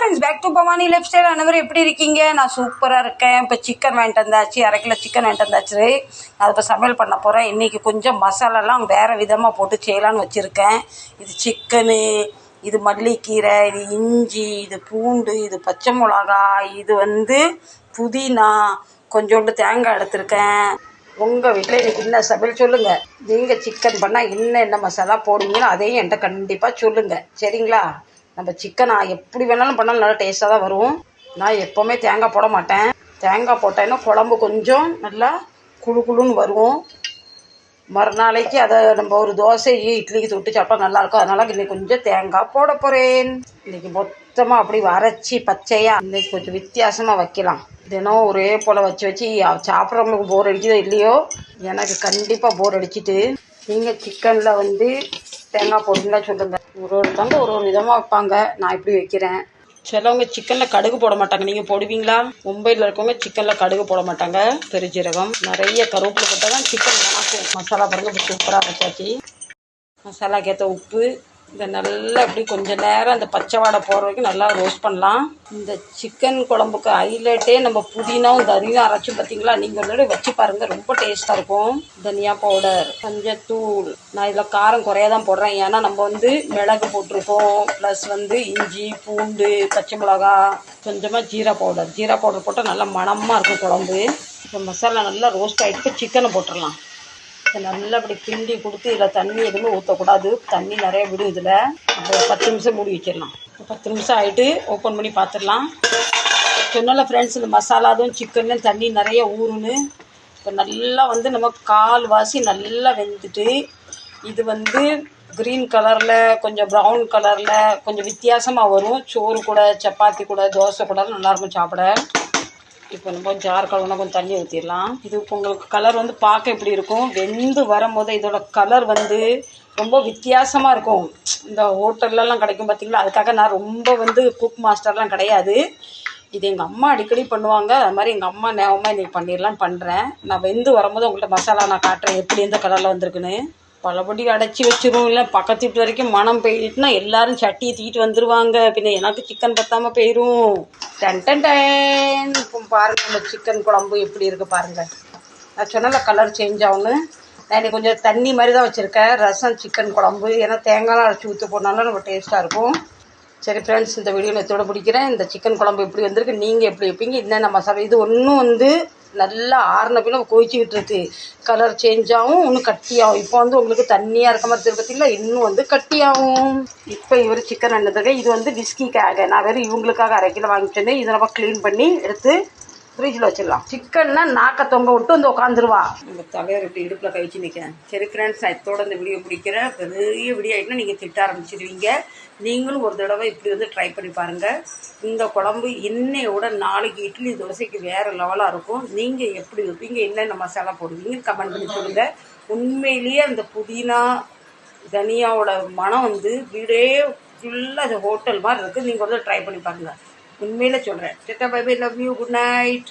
Friends, back to Bhavani lifestyle. அனைவரும் எப்படி இருக்கீங்க? நான் சூப்பராக இருக்கேன். இப்போ சிக்கன் வாங்கிட்டு வந்தாச்சு, 1/2 கிலோ சிக்கன் வாங்கிட்டு வந்தாச்சு. அதை இப்போ சமையல் பண்ண போகிறேன். இன்றைக்கி கொஞ்சம் மசாலாலாம் வேறு விதமாக போட்டு செய்யலான்னு வச்சுருக்கேன். இது சிக்கனு, இது மல்லிக்கீரை, இது இஞ்சி, இது பூண்டு, இது பச்சை மிளகாய், இது புதினா, கொஞ்சோண்டு தேங்காய் எடுத்திருக்கேன். உங்கள் வீட்டில் எனக்கு என்ன சமையல் சொல்லுங்கள். நீங்கள் சிக்கன் பண்ணால் என்ன மசாலா போடுவீங்களோ அதையும் என்கிட்ட கண்டிப்பாக சொல்லுங்கள், சரிங்களா? நம்ம சிக்கன் எப்படி வேணாலும் பண்ணாலும் நல்லா டேஸ்ட்டாக தான் வரும். நான் எப்போவுமே தேங்காய் போட மாட்டேன். தேங்காய் போட்டேன்னா குழம்பு கொஞ்சம் நல்லா குழுன்னு வரும். மறுநாளைக்கு அதை நம்ம ஒரு தோசை இட்லிக்கு தொட்டு சாப்பிட்டா நல்லாயிருக்கும். அதனால் இன்றைக்கி கொஞ்சம் தேங்காய் போட போகிறேன். இன்றைக்கி மொத்தமாக அப்படி வரைச்சி பச்சையாக இன்றைக்கி கொஞ்சம் வித்தியாசமாக வைக்கலாம். தினம் ஒரே போல் வச்சு சாப்பிட்றவங்களுக்கு போர் அடிக்குதோ இல்லையோ, எனக்கு கண்டிப்பாக போர் அடிச்சுட்டு. நீங்கள் சிக்கனில் தேங்காய் போடுங்களா சொல்லுங்கள். ஒருத்தவங்க ஒரு விதமாக வைப்பாங்க. நான் இப்படி வைக்கிறேன். சிலவங்க சிக்கனில் கடுகு போட மாட்டாங்க. நீங்கள் போடுவீங்களா? மும்பையில் இருக்கவங்க சிக்கனில் கடுகு போட மாட்டாங்க. பெருஜீரகம் நிறைய கருவேப்பிலை போட்டால் தான் சிக்கன் நல்லாக்கும். மசாலா பாருங்கள், இப்போ சூப்பராக வச்சாச்சு. மசாலாக்கு ஏற்ற உப்பு. இதை நல்லா இப்படி கொஞ்சம் நேரம் அந்த பச்சை வாடை போகிற வரைக்கும் நல்லா ரோஸ்ட் பண்ணலாம். இந்த சிக்கன் குழம்புக்கு ஹைலைட்டே நம்ம புதினாவும் தனியாக அரைச்சி பார்த்தீங்களா? நீங்கள் ஒரு தடவை வச்சு பாருங்கள், ரொம்ப டேஸ்ட்டாக இருக்கும். தனியா பவுடர், மஞ்சத்தூள். நான் இதில் காரம் குறையாக தான் போடுறேன். ஏன்னா நம்ம மிளகு போட்டிருக்கோம். ப்ளஸ் இஞ்சி, பூண்டு, பச்சை மிளகா, கொஞ்சமாக ஜீரா பவுடர் போட்டால் நல்லா மணமாக இருக்கும் குழம்பு. இப்போ மசாலா நல்லா ரோஸ்ட் ஆகிட்டு சிக்கனை போட்டுடலாம். இதை நல்லா அப்படி கிண்டி கொடுத்து இதில் தண்ணி எதுவுமே ஊற்றக்கூடாது. தண்ணி நிறைய விடும். இதில் அப்போ 10 நிமிஷம் மூடி வச்சிடலாம். 10 நிமிஷம் ஆகிட்டு ஓப்பன் பண்ணி பார்த்துடலாம். சொன்னால ஃப்ரெண்ட்ஸ், இந்த மசாலாதும் சிக்கன்லேயும் தண்ணி நிறைய ஊறுன்னு. இப்போ நல்லா நம்ம கால்வாசி நல்லா வெந்துட்டு, இது க்ரீன் கலரில் கொஞ்சம் ப்ரௌன் கலரில் கொஞ்சம் வித்தியாசமாக வரும். சோறு கூட, சப்பாத்தி கூட, தோசை கூட நல்லாயிருக்கும் சாப்பிட. இப்போ நம்ம ஜார் கலர்னா கொஞ்சம் தண்ணி ஊற்றிடலாம். இது உங்களுக்கு கலர் பார்க்க எப்படி இருக்கும். வெந்து வரும்போது இதோட கலர் ரொம்ப வித்தியாசமாக இருக்கும். இந்த ஹோட்டல்லலாம் கிடைக்கும் பார்த்தீங்களா? அதுக்காக நான் ரொம்ப குக் மாஸ்டர்லாம் கிடையாது. இது எங்கள் அம்மா அடிக்கடி பண்ணுவாங்க. அது மாதிரி எங்கள் அம்மா ஞாபகமாக இன்றைக்கி பண்ணிடலான்னு பண்ணுறேன். நான் வெந்து வரும்போது உங்கள்கிட்ட மசாலா நான் காட்டுறேன் எப்படி எந்த கலரில் வந்திருக்குன்னு. பலபடி அடைச்சி வச்சிரும். இல்லை பக்கத்து வீட்டு வரைக்கும் மனம் போயிட்டுனா எல்லாரும் சட்டியை தூக்கிட்டு வந்துடுவாங்க. பின்ன எனக்கு சிக்கன் பற்றாமல் போயிடும். டன் இப்போ பாருங்கள், நம்ம சிக்கன் குழம்பு எப்படி இருக்குது பாருங்கள். நான் சொன்னால கலர் சேஞ்ச் ஆகும்னு. நான் இன்னைக்கு கொஞ்சம் தண்ணி மாதிரி தான் வச்சுருக்கேன். ரசம் சிக்கன் குழம்பு. ஏன்னா தேங்காய்லாம் அரைச்சி ஊற்ற போனாலும் ரொம்ப டேஸ்ட்டாக இருக்கும். சரி ஃப்ரெண்ட்ஸ், இந்த வீடியோ நான் இதோட பிடிக்கிறேன். இந்த சிக்கன் குழம்பு எப்படி வந்திருக்கு, நீங்கள் எப்படி வைப்பீங்க, என்னென்ன மசாலா. இது ஒன்றும் நல்லா ஆறின பின்ன கொதிச்சுக்கிட்டு இருக்கு. கலர் சேஞ்ச் ஆகும், இன்னும் கட்டியாகும். இப்போ உங்களுக்கு தண்ணியாக இருக்க மாதிரி பார்த்தீங்களா? இன்னும் கட்டியாகும். இப்போ இவர் சிக்கன் என்னதுக்கு இது விஸ்கிக்காக நான் வெறும் இவங்களுக்காக 1/2 கிலோ வாங்கிட்டு வந்தேன். இதை நம்ம க்ளீன் பண்ணி எடுத்து ஃப்ரிட்ஜில் வச்சிடலாம். சிக்கன்னா நாக்க தொங்க விட்டு உட்காந்துருவா. நம்ம தலைவர் இப்படி இடுப்பில் கழிச்சு நிற்கிறேன். சரி ஃப்ரெண்ட்ஸ், நான் இதோட இந்த வீடியோ பிடிக்கிறேன். பெரிய வீடியோ ஆகிட்டுனா நீங்கள் திட்ட ஆரம்பிச்சிடுவீங்க. நீங்களும் ஒரு தடவை இப்படி ட்ரை பண்ணி பாருங்கள். இந்த குழம்பு இன்னையோட நாளைக்கு இட்லி தோசைக்கு வேறு லெவலாக இருக்கும். நீங்கள் எப்படி வைப்பீங்க, என்னென்ன மசாலா போடுவீங்க கமெண்ட் பண்ணி சொல்லுங்கள். உண்மையிலேயே அந்த புதினா தனியாவோட மனம் வீடே ஃபுல்லாக அது ஹோட்டல் மாதிரி இருக்குது. நீங்கள் ஒரு ட்ரை பண்ணி பாருங்கள். உண்மையில சொல்கிறேன். டேட்டா bye bye, love you, good night.